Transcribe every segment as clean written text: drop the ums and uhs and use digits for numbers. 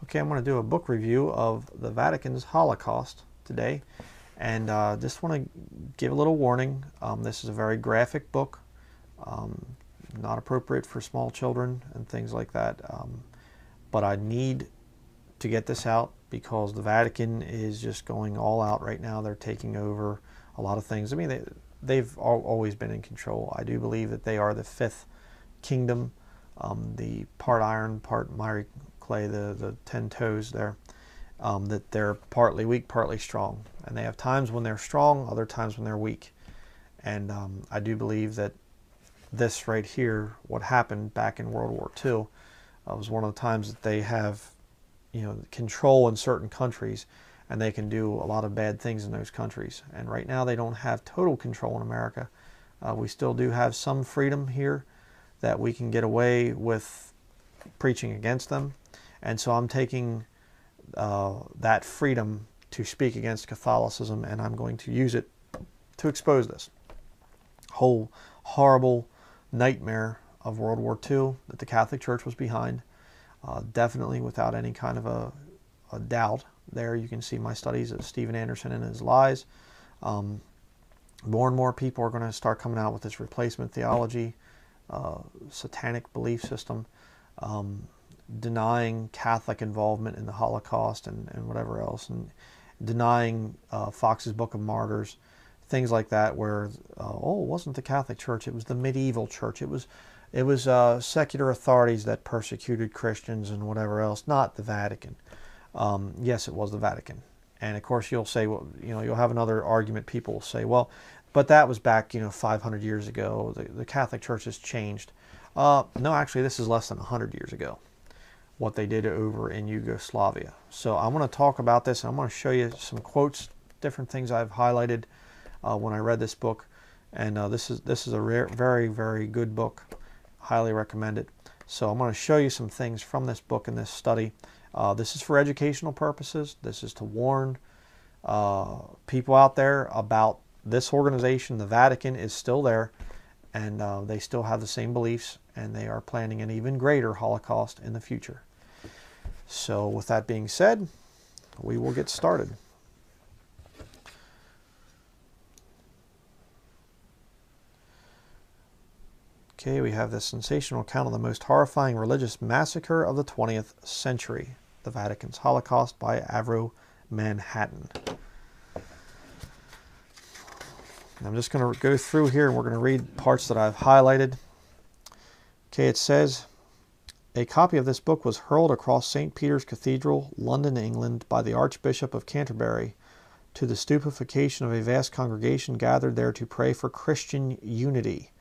Okay, I'm going to do a book review of the Vatican's Holocaust today, and just want to give a little warning. This is a very graphic book, um, not appropriate for small children and things like that, but I need to get this out because the Vatican is just going all out right now. They're taking over a lot of things. I mean, they've always been in control. I do believe that they are the fifth kingdom, the part iron, part miry clay, the 10 toes there, that they're partly weak, partly strong. And they have times when they're strong, other times when they're weak. And I do believe that this right here, what happened back in World War II, was one of the times that they have, control in certain countries, and they can do a lot of bad things in those countries. And right now they don't have total control in America. We still do have some freedom here that we can get away with preaching against them. And so I'm taking that freedom to speak against Catholicism, and I'm going to use it to expose this whole horrible nightmare of World War II that the Catholic Church was behind. Definitely without any kind of a doubt. There you can see my studies of Stephen Anderson and his lies. More and more people are going to start coming out with this replacement theology, satanic belief system, denying Catholic involvement in the Holocaust and whatever else, and denying Fox's Book of Martyrs, things like that, where it wasn't the Catholic Church, it was the medieval church, it was secular authorities that persecuted Christians and whatever else, not the Vatican. Yes, it was the Vatican. And of course you'll say, well, you'll have another argument. People will say, well, but that was back 500 years ago. The Catholic Church has changed. No, actually this is less than 100 years ago, what they did over in Yugoslavia. So I want to talk about this, and I'm going to show you some quotes, different things I've highlighted when I read this book. And this is a very, very good book. Highly recommend it. So I'm going to show you some things from this book and this study. This is for educational purposes. This is to warn people out there about this organization. The Vatican is still there, and they still have the same beliefs, and they are planning an even greater Holocaust in the future. So with that being said, we will get started. Okay, we have this sensational account of the most horrifying religious massacre of the 20th century, the Vatican's Holocaust by Avro Manhattan. And I'm just going to go through here, and we're going to read parts that I've highlighted. Okay, it says, a copy of this book was hurled across St. Peter's Cathedral, London, England, by the Archbishop of Canterbury, to the stupefaction of a vast congregation gathered there to pray for Christian unity.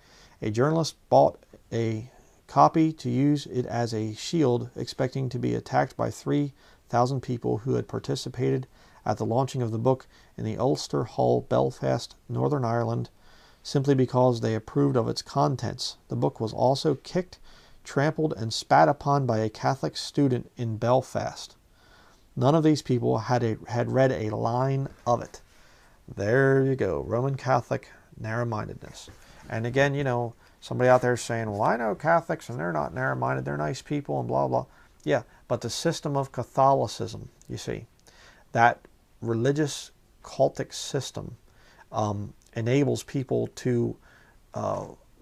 A journalist bought a copy to use it as a shield, expecting to be attacked by 3,000 people who had participated at the launching of the book in the Ulster Hall, Belfast, Northern Ireland, simply because they approved of its contents. The book was also kicked, trampled, and spat upon by a Catholic student in Belfast. None of these people had read a line of it. There you go, Roman Catholic narrow-mindedness. And again, somebody out there saying, well, I know Catholics and they're not narrow-minded, they're nice people and blah, blah. Yeah, but the system of Catholicism, you see, that religious cultic system enables people to,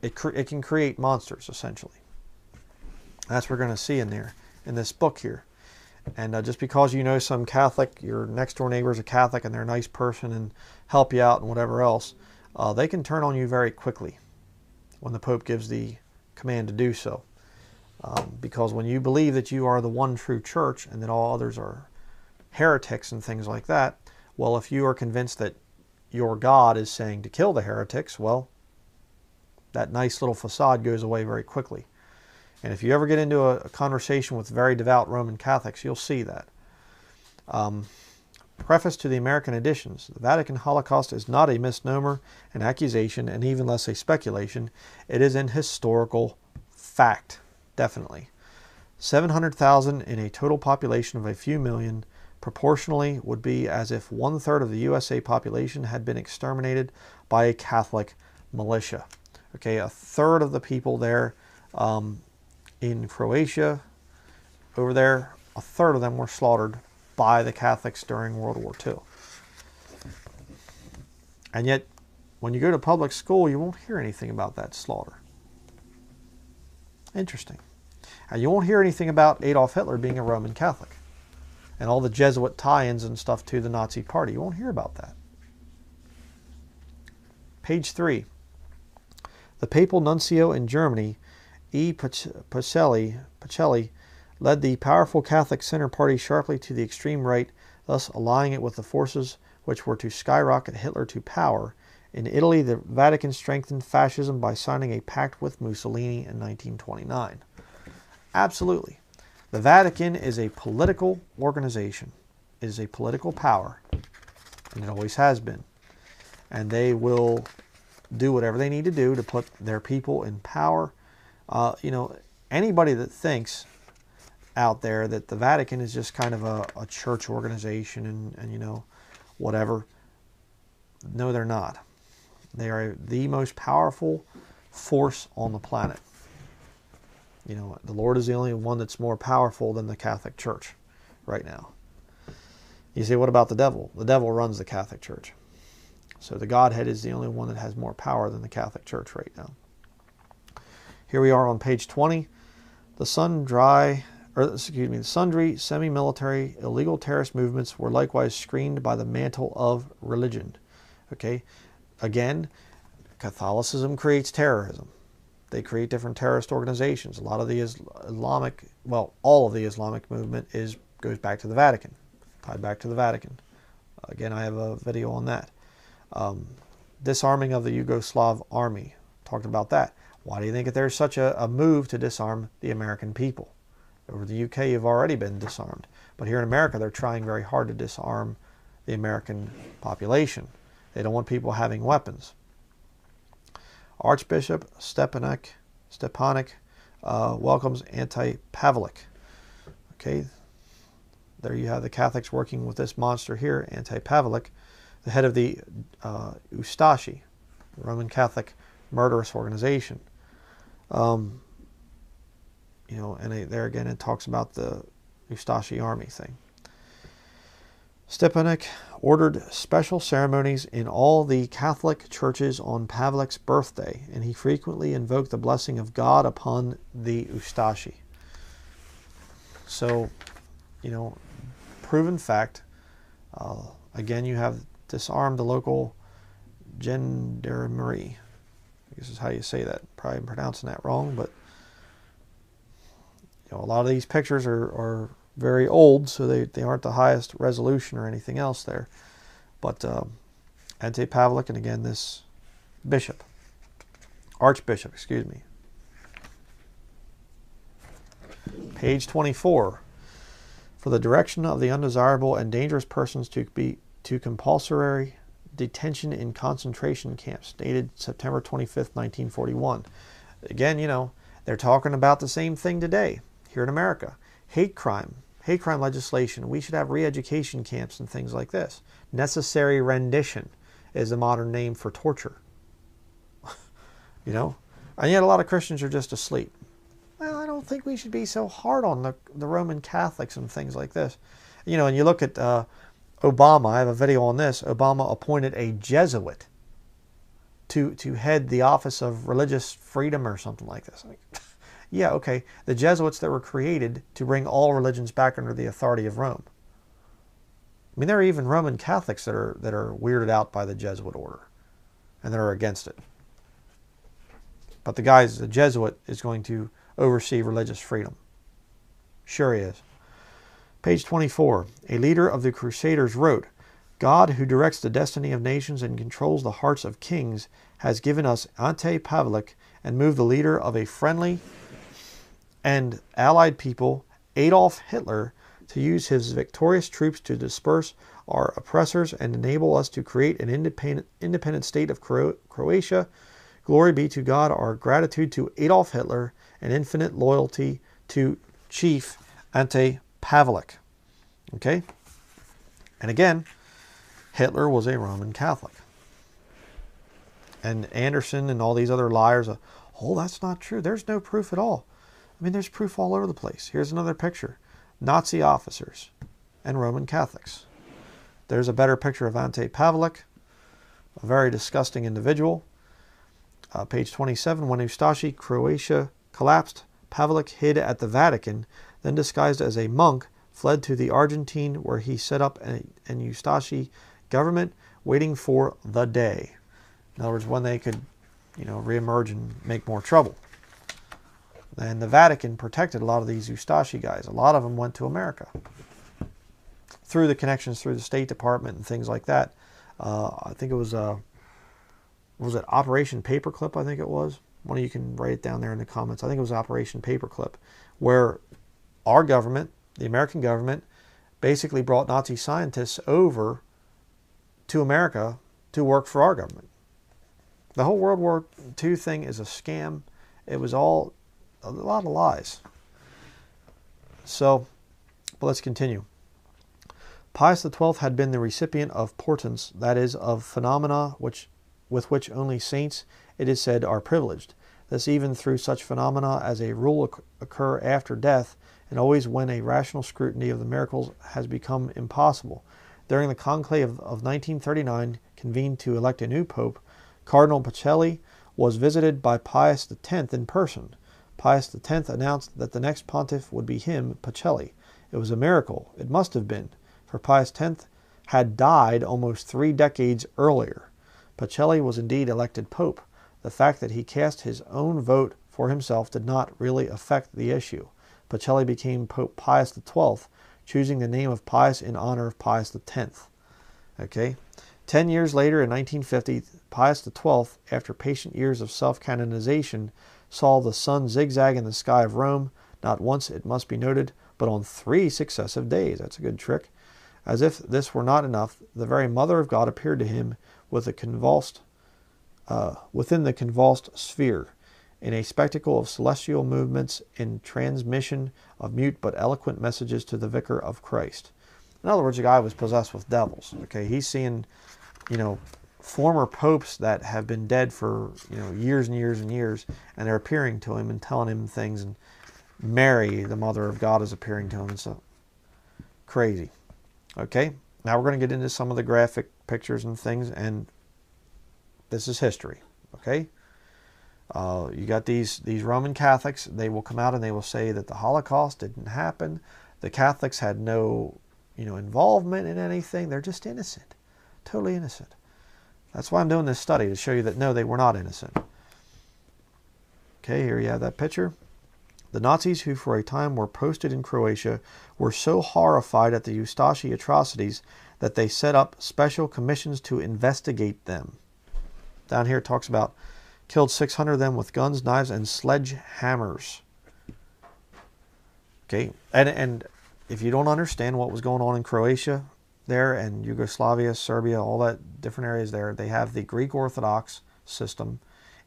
it can create monsters, essentially. That's what we're going to see in there, in this book here. And just because you know some Catholic, your next door neighbor is a Catholic and they're a nice person and help you out and whatever else, they can turn on you very quickly when the Pope gives the command to do so. Because when you believe that you are the one true church and that all others are heretics and things like that, well, if you are convinced that your God is saying to kill the heretics, well, that nice little facade goes away very quickly. And if you ever get into a conversation with very devout Roman Catholics, you'll see that. Preface to the American editions. The Vatican Holocaust is not a misnomer, an accusation, and even less a speculation. It is an historical fact, definitely. 700,000 in a total population of a few million proportionally would be as if 1/3 of the USA population had been exterminated by a Catholic militia. Okay, 1/3 of the people there in Croatia, over there, a third of them were slaughtered by the Catholics during World War II. And yet, when you go to public school, you won't hear anything about that slaughter. Interesting. And you won't hear anything about Adolf Hitler being a Roman Catholic and all the Jesuit tie-ins and stuff to the Nazi Party. You won't hear about that. Page 3. The papal nuncio in Germany, E. Pacelli, led the powerful Catholic Center Party sharply to the extreme right, thus allying it with the forces which were to skyrocket Hitler to power. In Italy, the Vatican strengthened fascism by signing a pact with Mussolini in 1929. Absolutely. The Vatican is a political organization. It is a political power, and it always has been. And they will do whatever they need to do to put their people in power. Anybody that thinks out there that the Vatican is just kind of a church organization and whatever, no, they're not. They are the most powerful force on the planet. The Lord is the only one that's more powerful than the Catholic Church right now. You say, what about the devil? The devil runs the Catholic Church. So the Godhead is the only one that has more power than the Catholic Church right now. Here we are on page 20. The sundry semi-military illegal terrorist movements were likewise screened by the mantle of religion. Okay, again, Catholicism creates terrorism. They create different terrorist organizations. A lot of the all of the Islamic movement goes back to the Vatican, tied back to the Vatican. Again, I have a video on that. Disarming of the Yugoslav army. Talked about that. Why do you think that there's such a move to disarm the American people? Over the UK, you've already been disarmed. But here in America, they're trying very hard to disarm the American population. They don't want people having weapons. Archbishop Stepanek welcomes anti-Pavlik. Okay, there you have the Catholics working with this monster here, anti-Pavlik, the head of the Ustashi, Roman Catholic murderous organization. And there again it talks about the Ustashi army thing. Stepanek ordered special ceremonies in all the Catholic churches on Pavlik's birthday, and he frequently invoked the blessing of God upon the Ustashi. So, proven fact. Again, you have disarmed the local gendarmerie. I guess is how you say that. Probably pronouncing that wrong, but a lot of these pictures are very old, so they aren't the highest resolution or anything else there. But anti-Pavlik, and again this archbishop, excuse me. Page 24. For the direction of the undesirable and dangerous persons to compulsory detention in concentration camps, dated September 25th, 1941. Again, they're talking about the same thing today here in America. Hate crime legislation. We should have re-education camps and things like this. Necessary rendition is a modern name for torture. And yet a lot of Christians are just asleep. Well, I don't think we should be so hard on the Roman Catholics and things like this. And you look at Obama, I have a video on this. Obama appointed a Jesuit to head the Office of Religious Freedom or something like this. Yeah, okay. The Jesuits that were created to bring all religions back under the authority of Rome. I mean, there are even Roman Catholics that are weirded out by the Jesuit order and that are against it. But the Jesuit is going to oversee religious freedom. Sure he is. Page 24. A leader of the Crusaders wrote, God, who directs the destiny of nations and controls the hearts of kings, has given us anti-Pavlik and moved the leader of a friendly and allied people, Adolf Hitler, to use his victorious troops to disperse our oppressors and enable us to create an independent state of Croatia. Glory be to God, our gratitude to Adolf Hitler, and infinite loyalty to Chief Ante-Pavlik. Okay? And again, Hitler was a Roman Catholic. And Anderson and all these other liars, that's not true. There's no proof at all. I mean, there's proof all over the place. Here's another picture. Nazi officers, and Roman Catholics. There's a better picture of Ante Pavlik, a very disgusting individual. Page 27, when Ustashi, Croatia collapsed, Pavlik hid at the Vatican, then disguised as a monk, fled to the Argentine, where he set up an Ustashi government, waiting for the day. In other words, when they could, reemerge and make more trouble. And the Vatican protected a lot of these Ustashi guys. A lot of them went to America through the connections through the State Department and things like that. I think it was it Operation Paperclip? I think it was. One of you can write it down there in the comments. I think it was Operation Paperclip, where our government, the American government, basically brought Nazi scientists over to America to work for our government. The whole World War II thing is a scam. It was all a lot of lies. So, but let's continue. Pius XII had been the recipient of portents, that is, of phenomena with which only saints, it is said, are privileged. This even through such phenomena as a rule occur after death, and always when a rational scrutiny of the miracles has become impossible. During the conclave of 1939, convened to elect a new pope, Cardinal Pacelli was visited by Pius X in person. Pius X announced that the next pontiff would be him, Pacelli. It was a miracle. It must have been, for Pius X had died almost 3 decades earlier. Pacelli was indeed elected pope. The fact that he cast his own vote for himself did not really affect the issue. Pacelli became Pope Pius XII, choosing the name of Pius in honor of Pius X. Okay. 10 years later, in 1950, Pius XII, after patient years of self-canonization, saw the sun zigzag in the sky of Rome, not once, it must be noted, but on 3 successive days. That's a good trick. As if this were not enough, the very Mother of God appeared to him with a within the convulsed sphere, in a spectacle of celestial movements in transmission of mute but eloquent messages to the Vicar of Christ. In other words, the guy was possessed with devils. Okay, he's seeing, former popes that have been dead for, years and years and years, and they're appearing to him and telling him things, and Mary, the Mother of God, is appearing to him, and so crazy. Okay, now we're going to get into some of the graphic pictures and things, and this is history. Okay, you got these Roman Catholics. They will come out and they will say that the Holocaust didn't happen. The Catholics had no, involvement in anything. They're just innocent, totally innocent. That's why I'm doing this study, to show you that no, they were not innocent. Okay, here you have that picture. The Nazis, who for a time were posted in Croatia, were so horrified at the Ustashi atrocities that they set up special commissions to investigate them. Down here it talks about killed 600 of them with guns, knives, and sledgehammers. Okay, and if you don't understand what was going on in Croatia there, and Yugoslavia, Serbia, all that different areas there, they have the Greek Orthodox system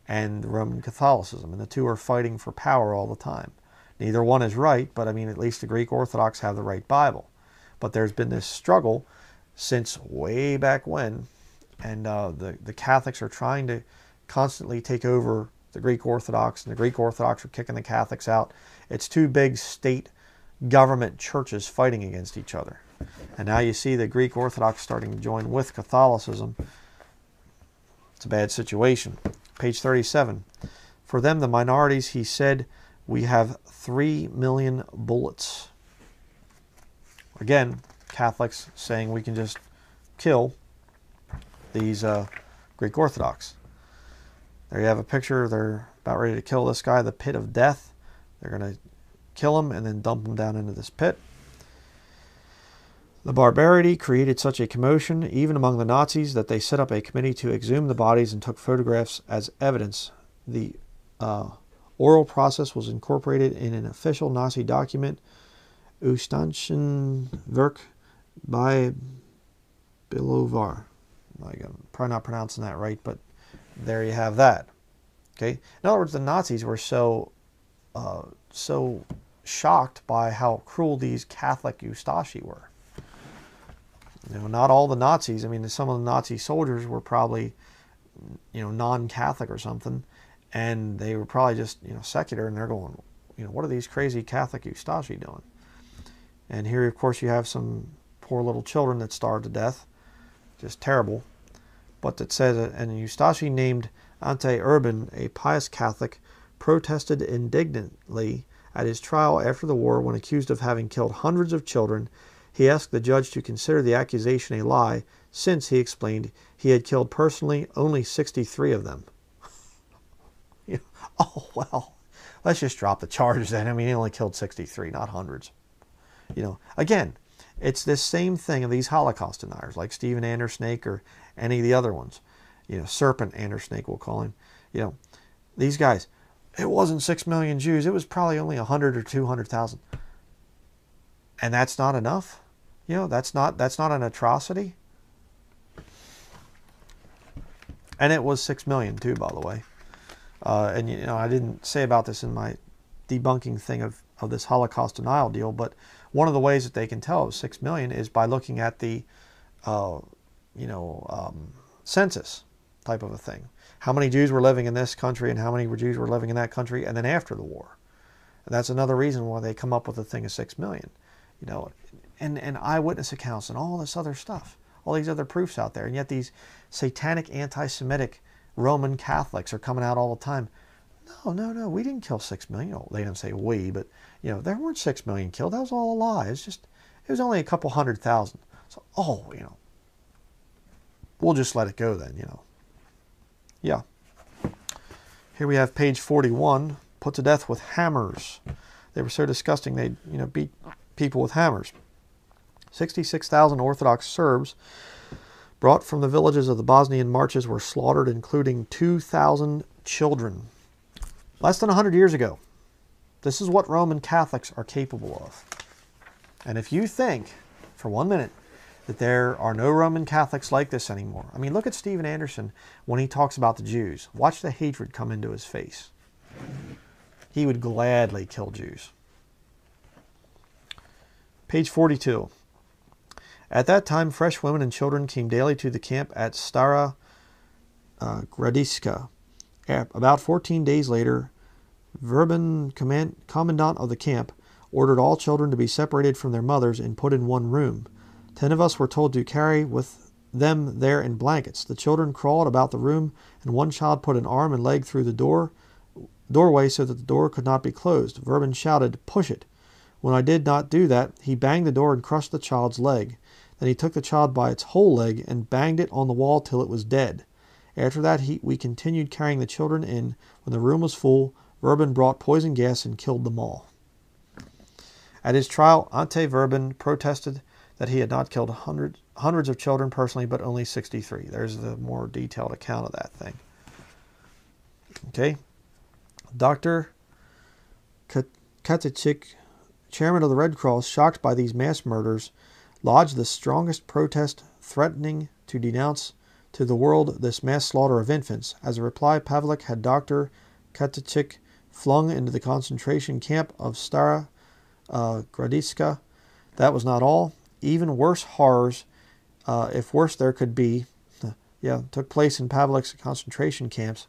and the Roman Catholicism, and the two are fighting for power all the time. Neither one is right, but I mean, at least the Greek Orthodox have the right Bible. But there's been this struggle since way back when, and the Catholics are trying to constantly take over the Greek Orthodox, and the Greek Orthodox are kicking the Catholics out. It's two big state government churches fighting against each other. And now you see the Greek Orthodox starting to join with Catholicism. It's a bad situation. Page 37. For them, the minorities, he said, we have 3 million bullets. Again, Catholics saying we can just kill these Greek Orthodox. There you have a picture. They're about ready to kill this guy, the pit of death. They're going to kill him and then dump him down into this pit. The barbarity created such a commotion, even among the Nazis, that they set up a committee to exhume the bodies and took photographs as evidence. The oral process was incorporated in an official Nazi document, Ustanzenwerk by Bilovar. I'm probably not pronouncing that right, but there you have that. Okay. In other words, the Nazis were so shocked by how cruel these Catholic Ustashi were. Not all the Nazis. I mean, some of the Nazi soldiers were probably, non-Catholic or something, and they were probably just, secular, and they're going, what are these crazy Catholic Ustashi doing? And here, of course, you have some poor little children that starved to death. Just terrible. But it says, and Eustachi, named Ante Urban, a pious Catholic, protested indignantly at his trial after the war when accused of having killed hundreds of children. He asked the judge to consider the accusation a lie, since, he explained, he had killed personally only 63 of them. Oh, well, let's just drop the charges then. I mean, he only killed 63, not hundreds. Again, it's this same thing of these Holocaust deniers, like Stephen Andersnake or any of the other ones. Serpent Andersnake, we'll call him. These guys, it wasn't 6 million Jews. It was probably only 100 or 200,000. And that's not enough? That's not an atrocity? And it was 6 million too, by the way. And I didn't say about this in my debunking thing of this Holocaust denial deal, but one of the ways that they can tell it was 6 million is by looking at the census type of a thing. How many Jews were living in this country and how many Jews were living in that country, and then after the war. And that's another reason why they come up with a thing of 6 million. And eyewitness accounts and all this other stuff, all these other proofs out there. And yet these satanic, anti-Semitic Roman Catholics are coming out all the time. No, we didn't kill 6 million. They didn't say we, but there weren't 6 million killed. That was all a lie. It was only a couple 100,000. So, we'll just let it go then, Yeah. Here we have page 41, put to death with hammers. They were so disgusting they, beat people with hammers. 66,000 Orthodox Serbs brought from the villages of the Bosnian marches were slaughtered, including 2,000 children. Less than 100 years ago. This is what Roman Catholics are capable of. And if you think, for 1 minute, that there are no Roman Catholics like this anymore. I mean, look at Stephen Anderson when he talks about the Jews. Watch the hatred come into his face. He would gladly kill Jews. Page 42. At that time, fresh women and children came daily to the camp at Stara Gradiška. About 14 days later, Verban, commandant of the camp, ordered all children to be separated from their mothers and put in one room. 10 of us were told to carry with them there in blankets. The children crawled about the room, and one child put an arm and leg through the doorway so that the door could not be closed. Verban shouted, "Push it." When I did not do that, he banged the door and crushed the child's leg. Then he took the child by its whole leg and banged it on the wall till it was dead. After that, we continued carrying the children in. When the room was full, Verban brought poison gas and killed them all. At his trial, Ante Verban protested that he had not killed hundreds of children personally, but only 63. There's the more detailed account of that thing. Okay. Dr. Katachik, chairman of the Red Cross, shocked by these mass murders, lodged the strongest protest, threatening to denounce to the world this mass slaughter of infants. As a reply, Pavlik had Dr. Katachik flung into the concentration camp of Stara Gradiška. That was not all. Even worse horrors, if worse there could be, took place in Pavlik's concentration camps.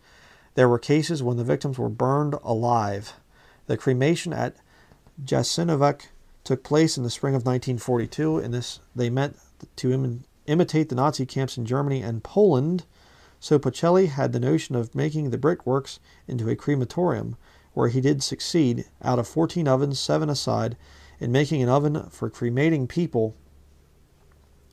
There were cases when the victims were burned alive. The cremation at Jasenovac took place in the spring of 1942. In this, they meant to imitate the Nazi camps in Germany and Poland. So Pacelli had the notion of making the brickworks into a crematorium, where he did succeed. Out of 14 ovens, 7 aside, in making an oven for cremating people.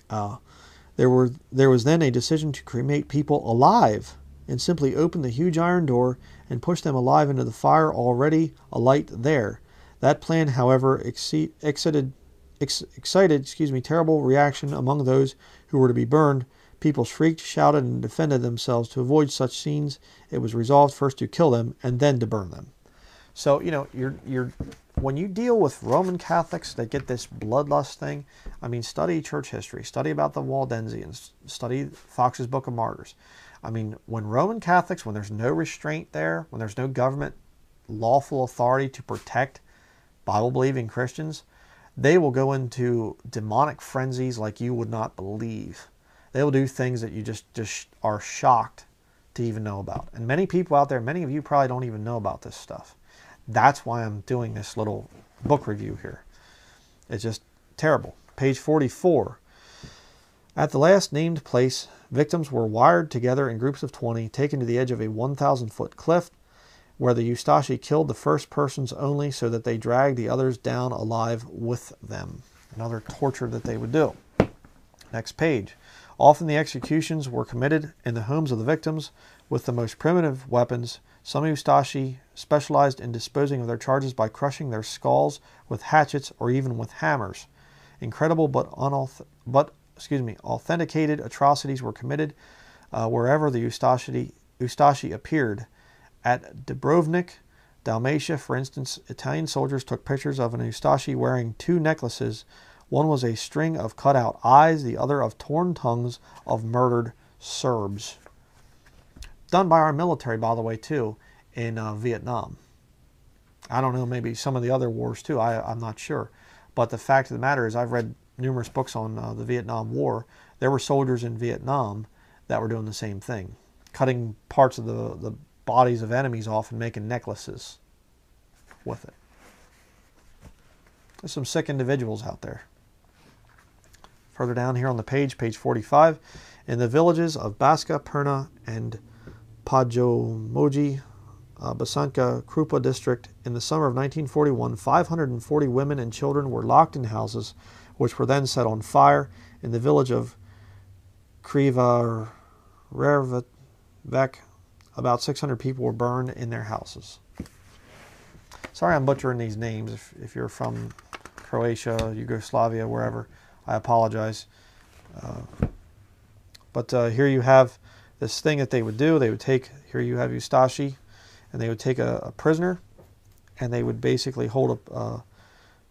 There was then a decision to cremate people alive, and simply open the huge iron door and push them alive into the fire already alight there. That plan, however, excited terrible reaction among those who were to be burned. People shrieked, shouted, and defended themselves. To avoid such scenes, it was resolved first to kill them and then to burn them. So, when you deal with Roman Catholics that get this bloodlust thing, I mean, study church history, study about the Waldensians, study Fox's Book of Martyrs. I mean, when Roman Catholics, when there's no restraint there, when there's no government lawful authority to protect Bible-believing Christians, they will go into demonic frenzies like you would not believe. They will do things that you just are shocked to even know about. And many people out there, many of you probably don't even know about this stuff. That's why I'm doing this little book review here. It's just, Terrible. Page 44. At the last named place, victims were wired together in groups of 20, taken to the edge of a 1,000-foot cliff, where the Eustachi killed the first persons only, so that they dragged the others down alive with them. Another torture that they would do. Next page. Often the executions were committed in the homes of the victims with the most primitive weapons. Some Eustachi specialized in disposing of their charges by crushing their skulls with hatchets or even with hammers. Incredible but authenticated atrocities were committed wherever the Eustachi appeared. At Dubrovnik, Dalmatia, for instance, Italian soldiers took pictures of an Eustachi wearing two necklaces. One was a string of cut-out eyes, the other of torn tongues of murdered Serbs. Done by our military, by the way, too, in Vietnam. I don't know, maybe some of the other wars, too. I'm not sure. But the fact of the matter is, I've read numerous books on the Vietnam War. There were soldiers in Vietnam that were doing the same thing, cutting parts of the bodies of enemies off and making necklaces with it. There's some sick individuals out there. Further down here on the page, page 45, in the villages of Baska, Perna, and Pajomoji, Basanka Krupa district, in the summer of 1941, 540 women and children were locked in houses, which were then set on fire. In the village of Kriva Rervek, about 600 people were burned in their houses. Sorry I'm butchering these names. If you're from Croatia, Yugoslavia, wherever, I apologize. But here you have this thing that they would do. They would take, here you have Eustachi, and they would take a prisoner, and they would basically hold up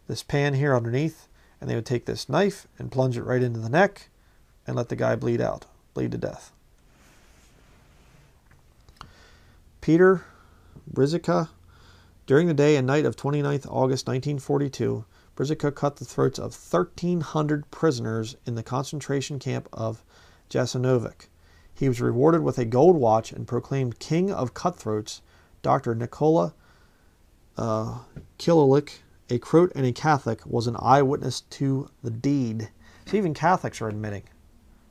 this pan here underneath, and they would take this knife and plunge it right into the neck and let the guy bleed to death. Peter Brzyka. During the day and night of 29th August 1942, Brzyka cut the throats of 1,300 prisoners in the concentration camp of Jasenovac. He was rewarded with a gold watch and proclaimed King of Cutthroats. Dr. Nikola Kilolik, a Croat and a Catholic, was an eyewitness to the deed. So even Catholics are admitting.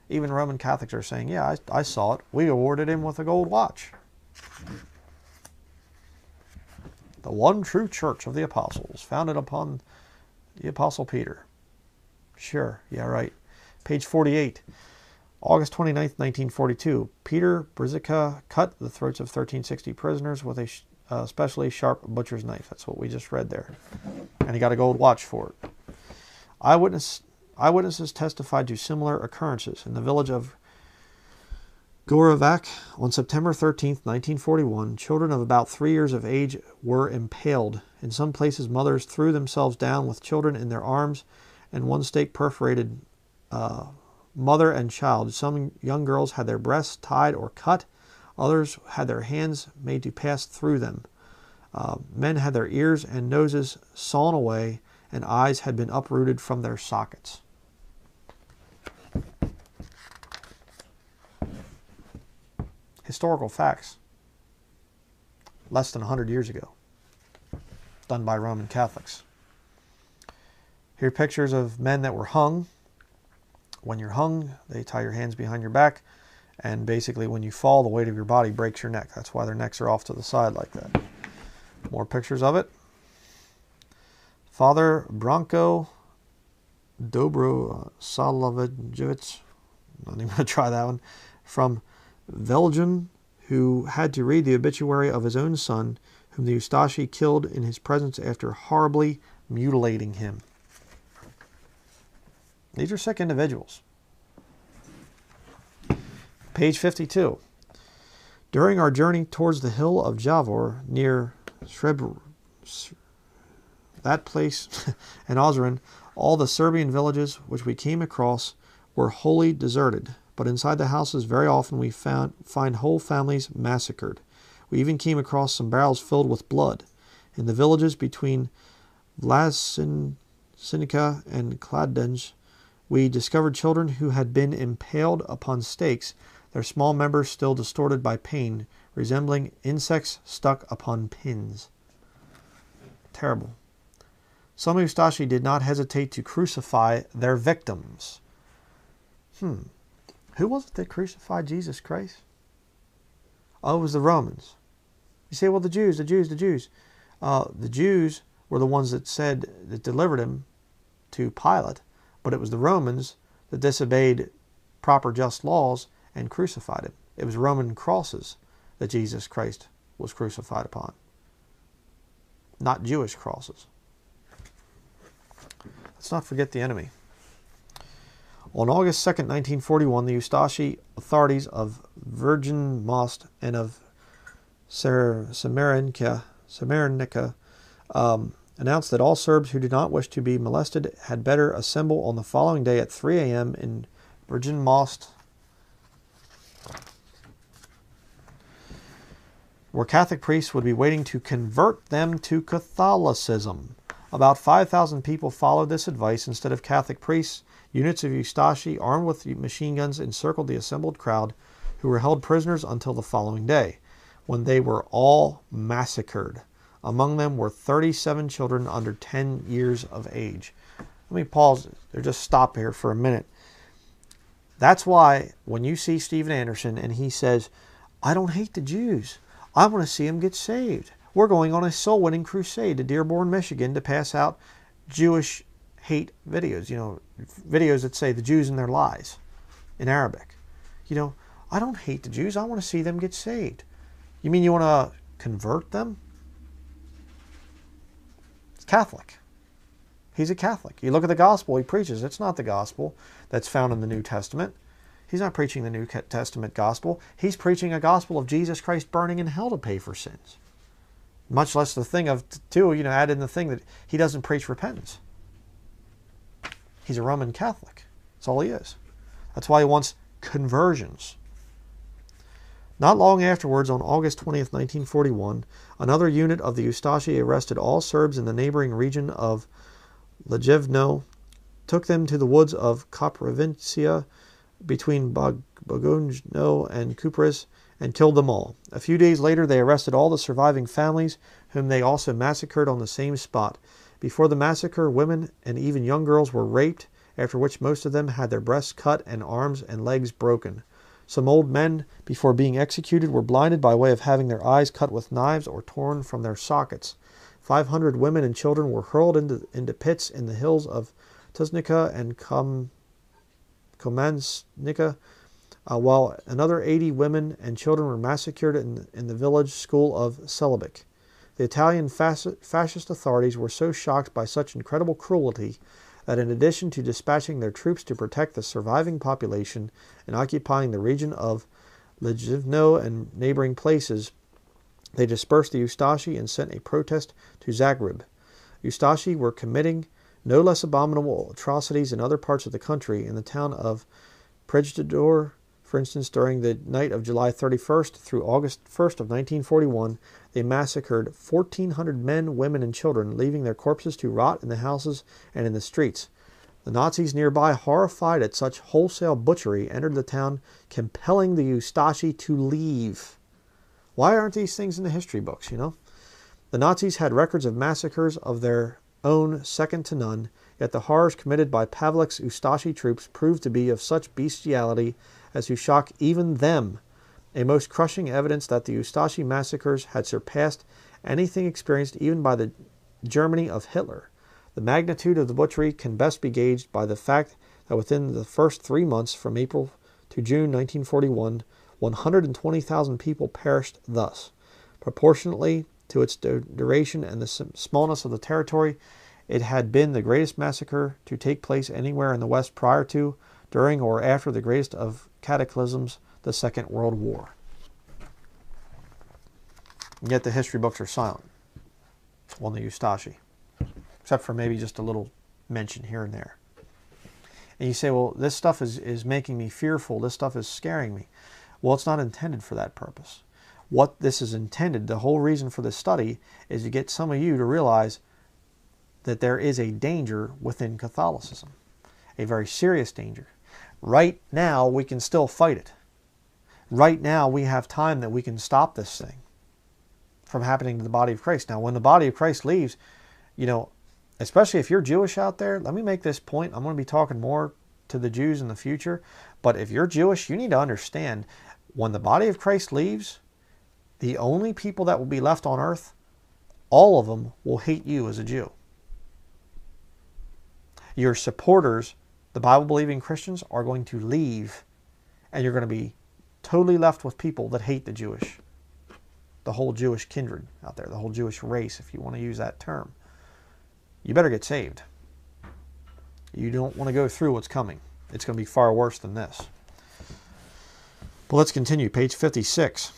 Even Roman Catholics are saying, yeah, I saw it. We awarded him with a gold watch. The one true church of the apostles, founded upon the Apostle Peter. Sure, yeah, right. Page 48. August 29th, 1942. Peter Brzyka cut the throats of 1,360 prisoners with a specially sharp butcher's knife. That's what we just read there. And he got a gold watch for it. Eyewitnesses testified to similar occurrences in the village of Gorovac on September 13th, 1941. Children of about 3 years of age were impaled. In some places, mothers threw themselves down with children in their arms, and one stake perforated mother and child. Some young girls had their breasts tied or cut. Others had their hands made to pass through them. Men had their ears and noses sawn away, and eyes had been uprooted from their sockets. Historical facts. Less than 100 years ago. Done by Roman Catholics. Here are pictures of men that were hung. When you're hung, they tie your hands behind your back, and basically when you fall, the weight of your body breaks your neck. That's why their necks are off to the side like that. More pictures of it. Father Branko Dobroslavljevic, not even going to try that one, from Belgium, who had to read the obituary of his own son, whom the Eustachi killed in his presence after horribly mutilating him. These are sick individuals. Page 52. During our journey towards the hill of Javor, near that place and Ozren, all the Serbian villages which we came across were wholly deserted. But inside the houses, very often we find whole families massacred. We even came across some barrels filled with blood. In the villages between Vlasinica and Kladenj, we discovered children who had been impaled upon stakes, their small members still distorted by pain, resembling insects stuck upon pins. Terrible. Some Eustachi did not hesitate to crucify their victims. Who was it that crucified Jesus Christ? Oh, it was the Romans. You say, well, the Jews. The Jews were the ones that delivered him to Pilate, but it was the Romans that disobeyed proper just laws and crucified him. It was Roman crosses that Jesus Christ was crucified upon, not Jewish crosses. Let's not forget the enemy. On August 2nd, 1941, the Eustachi authorities of Virgin Most and of Srebrenica announced that all Serbs who did not wish to be molested had better assemble on the following day at 3 a.m. in Virgin Most, where Catholic priests would be waiting to convert them to Catholicism. About 5,000 people followed this advice. Instead of Catholic priests, units of Eustachi armed with machine guns encircled the assembled crowd, who were held prisoners until the following day, when they were all massacred. Among them were 37 children under 10 years of age. Let me pause or just stop here for a minute. That's why when you see Steven Anderson and he says, I don't hate the Jews, I want to see them get saved. We're going on a soul-winning crusade to Dearborn, Michigan to pass out Jewish hate videos. Videos that say the Jews and their lies in Arabic. I don't hate the Jews. I want to see them get saved. You mean you want to convert them? It's Catholic. He's a Catholic. You look at the gospel he preaches. It's not the gospel that's found in the New Testament. He's not preaching the New Testament gospel. He's preaching a gospel of Jesus Christ burning in hell to pay for sins. Much less the thing of, add in the thing that he doesn't preach repentance. He's a Roman Catholic. That's all he is. That's why he wants conversions. Not long afterwards, on August 20th, 1941, another unit of the Eustachi arrested all Serbs in the neighboring region of Lejevno, took them to the woods of Koprovincia between Bogojno and Kupres, and killed them all. A few days later, they arrested all the surviving families, whom they also massacred on the same spot. Before the massacre, women and even young girls were raped, after which most of them had their breasts cut and arms and legs broken. Some old men, before being executed, were blinded by way of having their eyes cut with knives or torn from their sockets. 500 women and children were hurled into pits in the hills of Tuznica and Komansnica, while another 80 women and children were massacred in the village school of Celebic. The Italian fascist authorities were so shocked by such incredible cruelty that in addition to dispatching their troops to protect the surviving population and occupying the region of Lejivno and neighboring places, they dispersed the Eustachi and sent a protest to Zagreb. Eustachi were committing no less abominable atrocities in other parts of the country. In the town of Prejdor, for instance, during the night of July 31st through August 1st of 1941, they massacred 1,400 men, women, and children, leaving their corpses to rot in the houses and in the streets. The Nazis nearby, horrified at such wholesale butchery, entered the town, compelling the Eustachi to leave. Why aren't these things in the history books, The Nazis had records of massacres of their own second to none, yet the horrors committed by Pavlik's Eustachi troops proved to be of such bestiality as to shock even them, a most crushing evidence that the Eustachi massacres had surpassed anything experienced even by the Germany of Hitler. The magnitude of the butchery can best be gauged by the fact that within the first 3 months, from April to June 1941, 120,000 people perished thus. Proportionately to its duration and the smallness of the territory, it had been the greatest massacre to take place anywhere in the West prior to, during, or after the greatest of cataclysms, the Second World War. And yet the history books are silent on the Eustachi, except for maybe just a little mention here and there. And you say, well, this stuff is making me fearful, this stuff is scaring me. Well, it's not intended for that purpose. What this is intended, the whole reason for this study, is to get some of you to realize that there is a danger within Catholicism, a very serious danger. Right now, we can still fight it. Right now, we have time that we can stop this thing from happening to the body of Christ. Now, when the body of Christ leaves, especially if you're Jewish out there, let me make this point. I'm going to be talking more to the Jews in the future. But if you're Jewish, you need to understand when the body of Christ leaves, the only people that will be left on earth, all of them will hate you as a Jew. Your supporters, the Bible-believing Christians, are going to leave, and you're going to be totally left with people that hate the whole Jewish kindred out there, the whole Jewish race, if you want to use that term. You better get saved. You don't want to go through what's coming. It's going to be far worse than this. But let's continue. Page 56.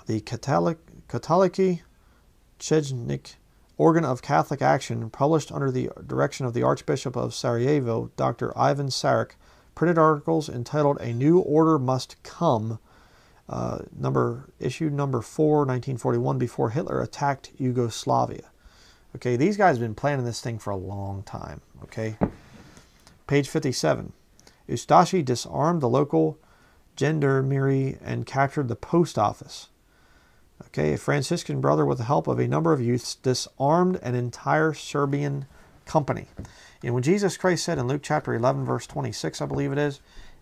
The Katoliki Chechnik organ of Catholic action, published under the direction of the Archbishop of Sarajevo, Dr. Ivan Sarek, printed articles entitled "A New Order Must Come," issue number 4, 1941, before Hitler attacked Yugoslavia. Okay, these guys have been planning this thing for a long time. Okay, page 57. Ustashi disarmed the local gendarmerie and captured the post office. Okay, a Franciscan brother, with the help of a number of youths, disarmed an entire Serbian company. And when Jesus Christ said in Luke chapter 11, verse 26, I believe it is,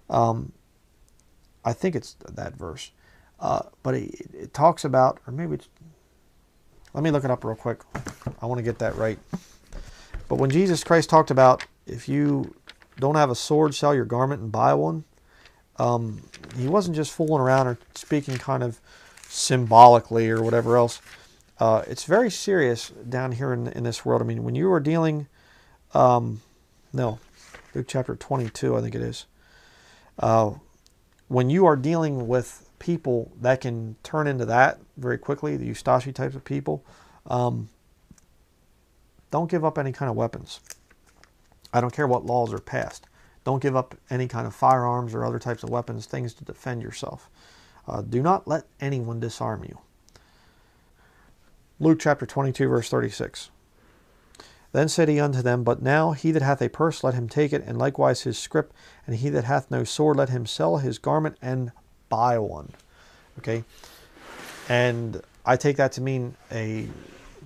I think it's that verse, but it talks about, or maybe it's, let me look it up real quick. I want to get that right. But when Jesus Christ talked about, if you don't have a sword, sell your garment and buy one, he wasn't just fooling around or speaking kind of symbolically or whatever else. It's very serious down here in this world. I mean, when you are dealing, Luke chapter 22, I think it is. When you are dealing with people that can turn into that very quickly, the Ustashi types of people, don't give up any kind of weapons. I don't care what laws are passed. Don't give up any kind of firearms or other types of weapons, things to defend yourself. Do not let anyone disarm you. Luke chapter 22, verse 36. Then said he unto them, But now he that hath a purse, let him take it, and likewise his scrip, and he that hath no sword, let him sell his garment and buy one. Okay? And I take that to mean a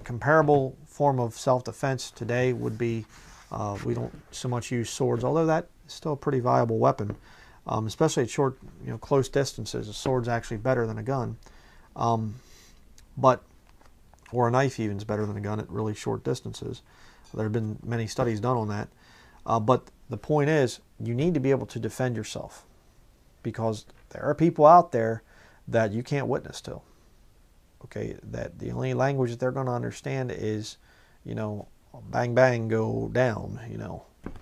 comparable form of self-defense today would be, we don't so much use swords, although that is still a pretty viable weapon. Especially at short, close distances. A sword's actually better than a gun. Or a knife even is better than a gun at really short distances. There have been many studies done on that. But the point is, you need to be able to defend yourself. Because there are people out there that you can't witness to. Okay, that the only language that they're going to understand is, bang, bang, go down,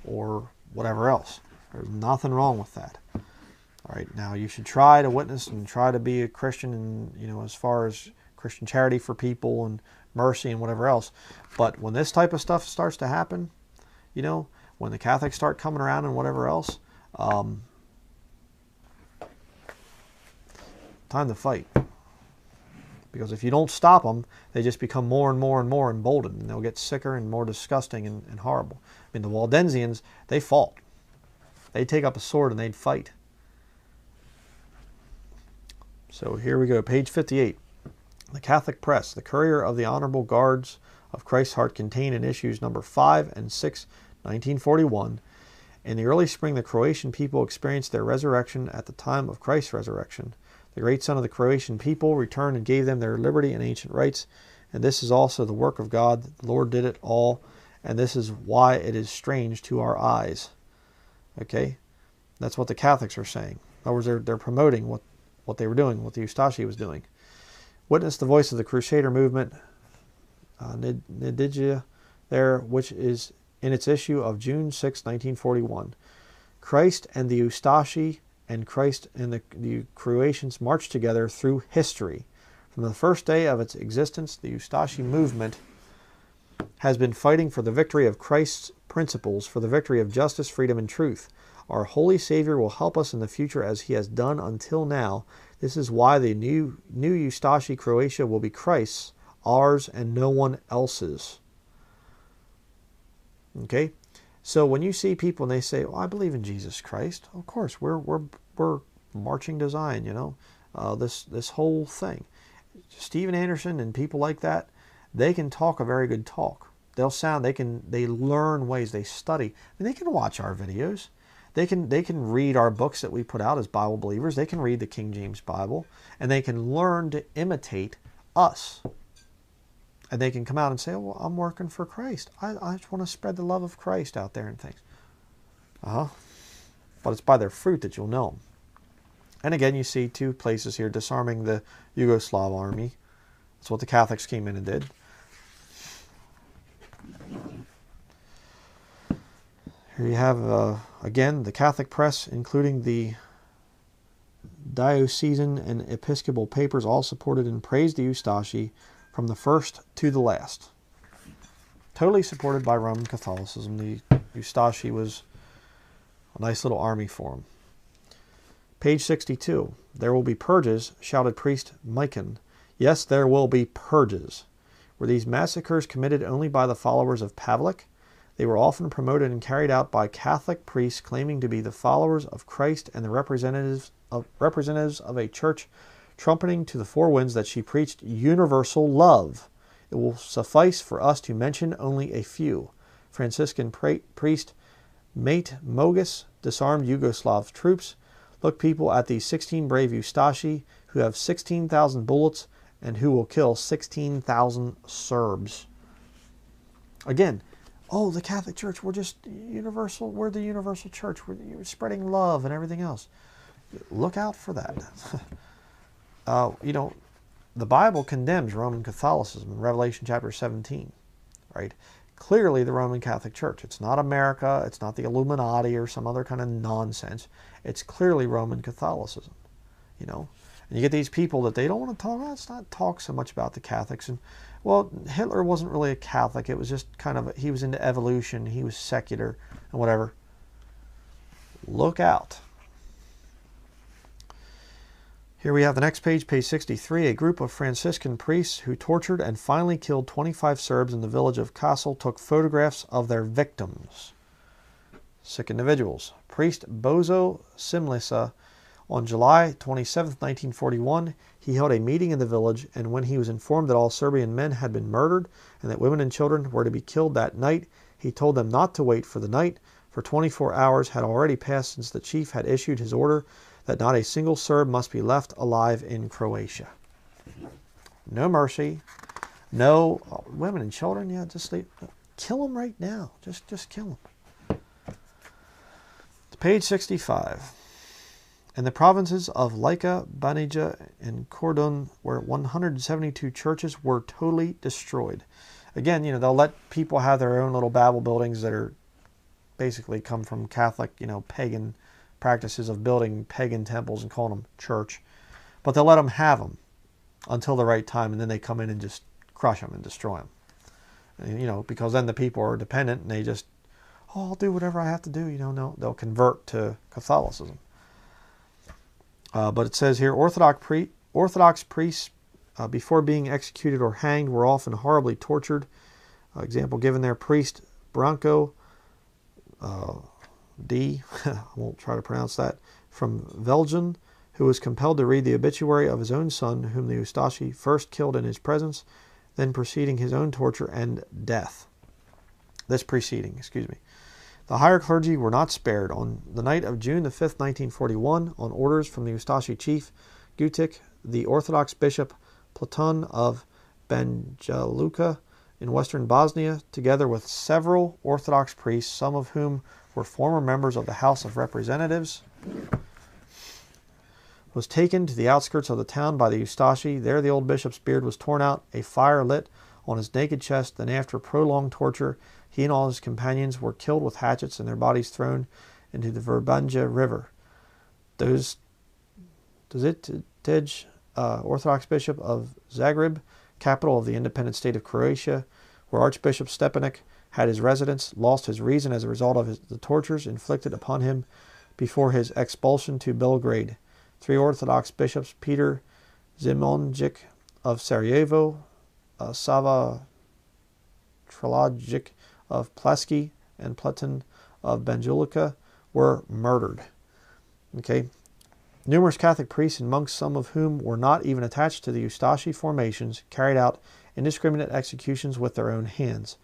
or whatever else. There's nothing wrong with that. All right, now you should try to witness and try to be a Christian, and as far as Christian charity for people and mercy and whatever else. But when this type of stuff starts to happen, when the Catholics start coming around and whatever else, time to fight. Because if you don't stop them, they just become more and more and more emboldened, and they'll get sicker and more disgusting and horrible. I mean, the Waldensians, they fought. They'd take up a sword and they'd fight. So here we go, page 58. The Catholic Press, the Courier of the Honorable Guards of Christ's Heart, contained in issues number 5 and 6, 1941. In the early spring, the Croatian people experienced their resurrection at the time of Christ's resurrection. The great Son of the Croatian people returned and gave them their liberty and ancient rights. And this is also the work of God. The Lord did it all. And this is why it is strange to our eyes. Okay? That's what the Catholics are saying. In other words, they're promoting what they were doing, what the Ustashi was doing. Witness the voice of the Crusader movement, Nidigia, there, which is in its issue of June 6, 1941. Christ and the Ustashi and Christ and the Croatians marched together through history. From the first day of its existence, the Ustashi movement has been fighting for the victory of Christ's principles, for the victory of justice, freedom, and truth. Our Holy Savior will help us in the future as he has done until now. This is why the new Ustashi Croatia will be Christ's, ours, and no one else's. Okay? So when you see people and they say, I believe in Jesus Christ, of course, we're marching to Zion, this whole thing. Stephen Anderson and people like that, they can talk a very good talk. they learn ways, they study, and they can watch our videos. They can read our books that we put out as Bible believers. They can read the King James Bible, and they can learn to imitate us. And they can come out and say, well, I'm working for Christ. I just want to spread the love of Christ out there and things. But it's by their fruit that you'll know them. And again, you see two places here, disarming the Yugoslav army. That's what the Catholics came in and did. Here you have, again, the Catholic press, including the diocesan and episcopal papers, all supported and praised the Eustachi from the first to the last. Totally supported by Roman Catholicism. The Eustachi was a nice little army for him. Page 62. There will be purges, shouted priest Mikan. Yes, there will be purges. Were these massacres committed only by the followers of Pavlik? They were often promoted and carried out by Catholic priests claiming to be the followers of Christ and the representatives of a church trumpeting to the four winds that she preached universal love. It will suffice for us to mention only a few. Franciscan priest Mate Mogus disarmed Yugoslav troops. Look, people, at these 16 brave Eustachi who have 16,000 bullets and who will kill 16,000 Serbs. Again, oh, the Catholic Church, we're just universal. We're the universal church. We're spreading love and everything else. Look out for that. The Bible condemns Roman Catholicism in Revelation chapter 17, right? Clearly the Roman Catholic Church. It's not America. It's not the Illuminati or some other kind of nonsense. It's clearly Roman Catholicism, And you get these people that they don't want to talk about. Let's not talk so much about the Catholics. And, well, Hitler wasn't really a Catholic. It was just kind of, he was into evolution. He was secular and whatever. Look out. Here we have the next page, page 63. A group of Franciscan priests who tortured and finally killed 25 Serbs in the village of Kassel took photographs of their victims. Sick individuals. Priest Bozo Simlisa, on July 27, 1941, he held a meeting in the village, and when he was informed that all Serbian men had been murdered and that women and children were to be killed that night, he told them not to wait for the night, for 24 hours had already passed since the chief had issued his order that not a single Serb must be left alive in Croatia. No mercy. No women and children. Yeah, just leave. Kill them right now. Just kill them. Page 65. In the provinces of Lika, Banija, and Kordun, where 172 churches were totally destroyed. Again, they'll let people have their own little Babel buildings that are basically come from Catholic, pagan practices of building pagan temples and calling them church. But they'll let them have them until the right time, and then they come in and just crush them and destroy them. And, because then the people are dependent, and they just, I'll do whatever I have to do. They'll convert to Catholicism. But it says here, Orthodox priests, before being executed or hanged, were often horribly tortured. Example given there, priest Branko D. I won't try to pronounce that, from Velgen, who was compelled to read the obituary of his own son, whom the Eustachi first killed in his presence, then preceding his own torture and death. The higher clergy were not spared. On the night of June the 5th, 1941, on orders from the Eustachi chief, Gutik, the Orthodox bishop Platon of Banja Luka in western Bosnia, together with several Orthodox priests, some of whom were former members of the House of Representatives, was taken to the outskirts of the town by the Eustachi. There the old bishop's beard was torn out, a fire lit on his naked chest, then after prolonged torture, he and all his companions were killed with hatchets and their bodies thrown into the Verbanja River. Dozitij, Orthodox Bishop of Zagreb, capital of the independent state of Croatia, where Archbishop Stepanek had his residence, lost his reason as a result of the tortures inflicted upon him before his expulsion to Belgrade. 3 Orthodox bishops, Peter Zimonjic of Sarajevo, Sava Trelajic of Plaski, and Platon of Banjulica, were murdered. Okay. Numerous Catholic priests and monks, some of whom were not even attached to the Eustachi formations, carried out indiscriminate executions with their own hands.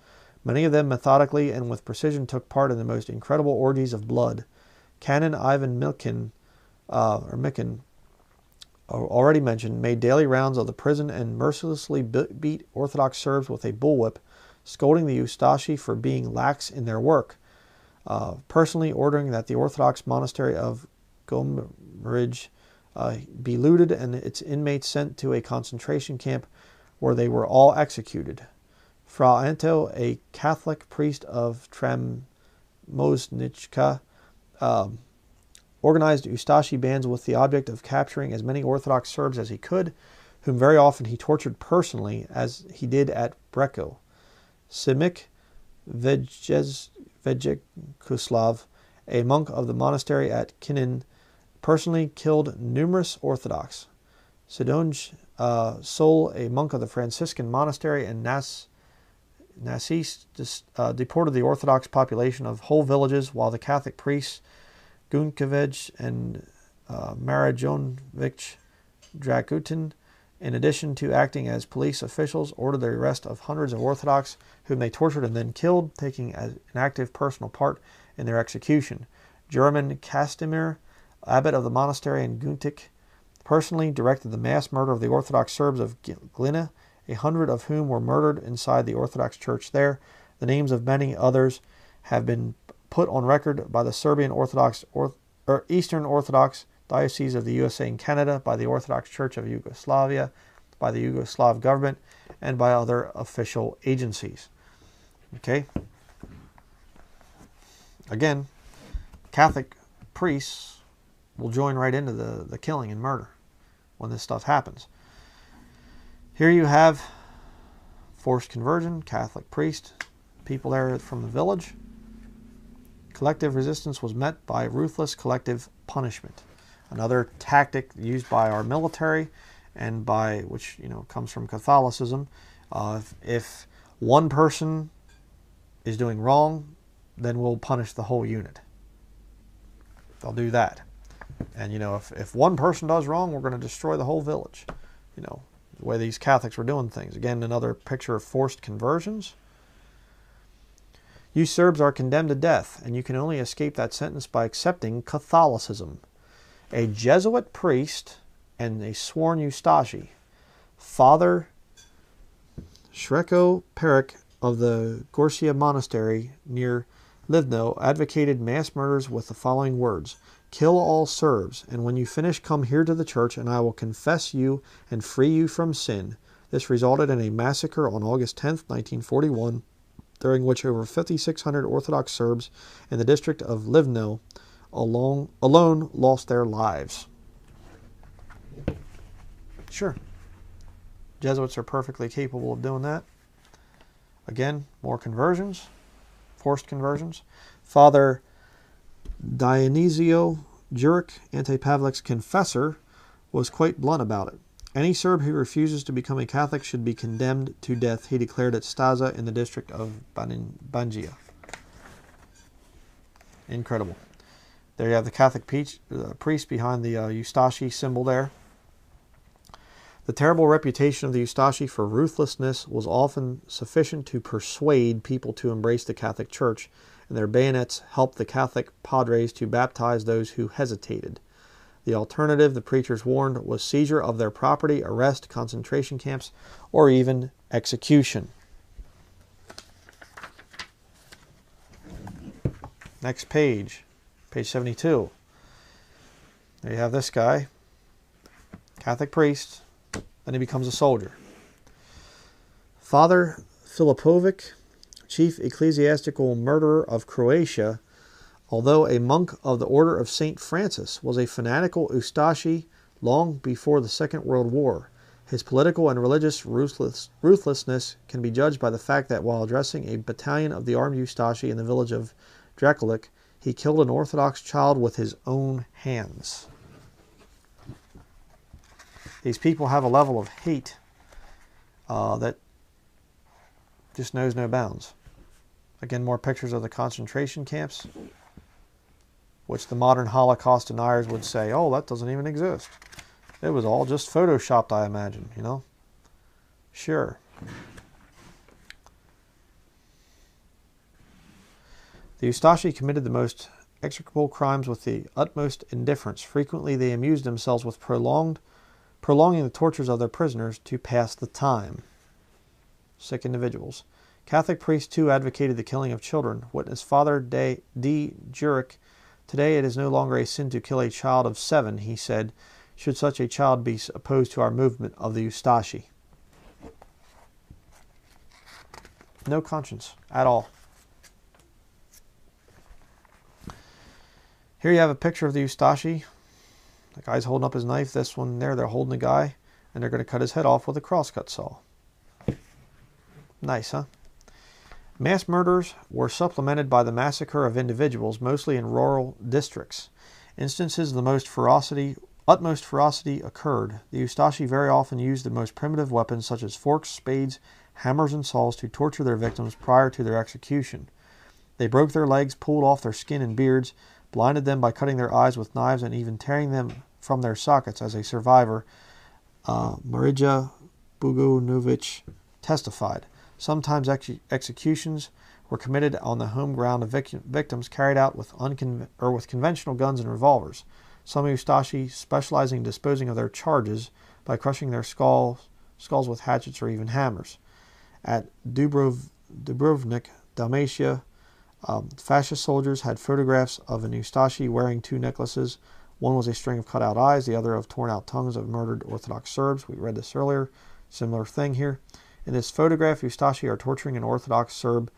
Many of them methodically and with precision took part in the most incredible orgies of blood. Canon Ivan Mikin, already mentioned, made daily rounds of the prison and mercilessly beat Orthodox Serbs with a bullwhip, scolding the Ustashi for being lax in their work, personally ordering that the Orthodox monastery of Gomrij be looted and its inmates sent to a concentration camp where they were all executed. Fra Anto, a Catholic priest of Tramoznichka, organized Ustashi bands with the object of capturing as many Orthodox Serbs as he could, whom very often he tortured personally, as he did at Breko. Simic Vejekuslav, a monk of the monastery at Kinin, personally killed numerous Orthodox. Sidonj Sol, a monk of the Franciscan monastery in Nasis, deported the Orthodox population of whole villages, while the Catholic priests Gunkevich and Marajonovich Dragutin, in addition to acting as police officials, ordered the arrest of hundreds of Orthodox, whom they tortured and then killed, taking an active personal part in their execution. German Kastimir, abbot of the monastery in Guntik, personally directed the mass murder of the Orthodox Serbs of Glina, 100 of whom were murdered inside the Orthodox Church there. The names of many others have been put on record by the Serbian Orthodox Eastern Orthodox Diocese of the USA and Canada, by the Orthodox Church of Yugoslavia, by the Yugoslav government, and by other official agencies. Okay? Again, Catholic priests will join right into the killing and murder when this stuff happens. Here you have forced conversion, Catholic priest, people there from the village. Collective resistance was met by ruthless collective punishment. Another tactic used by our military, and by which comes from Catholicism. If one person is doing wrong, then we'll punish the whole unit. They'll do that. And if one person does wrong, we're going to destroy the whole village. The way these Catholics were doing things. Again, another picture of forced conversions. You Serbs are condemned to death, and you can only escape that sentence by accepting Catholicism. A Jesuit priest and a sworn Ustashi, Father Shreko Perik of the Gorsia Monastery near Livno, advocated mass murders with the following words: "Kill all Serbs, and when you finish, come here to the church, and I will confess you and free you from sin." This resulted in a massacre on August 10th, 1941, during which over 5,600 Orthodox Serbs in the district of Livno alone lost their lives. Sure, Jesuits are perfectly capable of doing that. Again, more conversions, forced conversions. Father Dionysio Juric, Ante-Pavlik's confessor, was quite blunt about it. Any Serb who refuses to become a Catholic should be condemned to death, he declared at Staza in the district of Banjia. Incredible. There you have the Catholic priest behind the Ustashi symbol there. The terrible reputation of the Ustashi for ruthlessness was often sufficient to persuade people to embrace the Catholic Church, and their bayonets helped the Catholic padres to baptize those who hesitated. The alternative, the preachers warned, was seizure of their property, arrest, concentration camps, or even execution. Next page, page 72. There you have this guy, Catholic priest, then he becomes a soldier. Father Filipovic, chief ecclesiastical murderer of Croatia, although a monk of the Order of St. Francis, was a fanatical Ustashi long before the Second World War. His political and religious ruthlessness can be judged by the fact that while addressing a battalion of the armed Ustashi in the village of Drakulic, he killed an Orthodox child with his own hands. These people have a level of hate that just knows no bounds. Again, more pictures of the concentration camps, which the modern Holocaust deniers would say, oh, that doesn't even exist. It was all just photoshopped, I imagine, Sure. The Ustashi committed the most execrable crimes with the utmost indifference. Frequently they amused themselves with prolonging the tortures of their prisoners to pass the time. Sick individuals. Catholic priests too advocated the killing of children. Witness Father D. Jurek. Today it is no longer a sin to kill a child of 7, he said, should such a child be opposed to our movement of the Ustashi. No conscience at all. Here you have a picture of the Ustashi. The guy's holding up his knife. This one there, they're holding the guy, and they're going to cut his head off with a crosscut saw. Nice, huh? Mass murders were supplemented by the massacre of individuals, mostly in rural districts. Instances of the utmost ferocity occurred. The Ustashi very often used the most primitive weapons such as forks, spades, hammers, and saws to torture their victims prior to their execution. They broke their legs, pulled off their skin and beards, blinded them by cutting their eyes with knives, and even tearing them from their sockets, as a survivor, Marija Bugunovich, testified. Sometimes executions were committed on the home ground of victims carried out with conventional guns and revolvers. Some Ustashi specializing in disposing of their charges by crushing their skulls with hatchets or even hammers. At Dubrovnik, Dalmatia, fascist soldiers had photographs of an Ustashi wearing 2 necklaces. One was a string of cut-out eyes, the other of torn-out tongues of murdered Orthodox Serbs. We read this earlier. Similar thing here. In this photograph, Ustashi are torturing an Orthodox Serb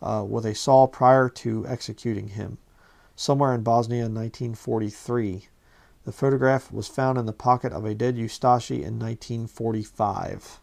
with a saw prior to executing him, somewhere in Bosnia in 1943. The photograph was found in the pocket of a dead Ustashi in 1945.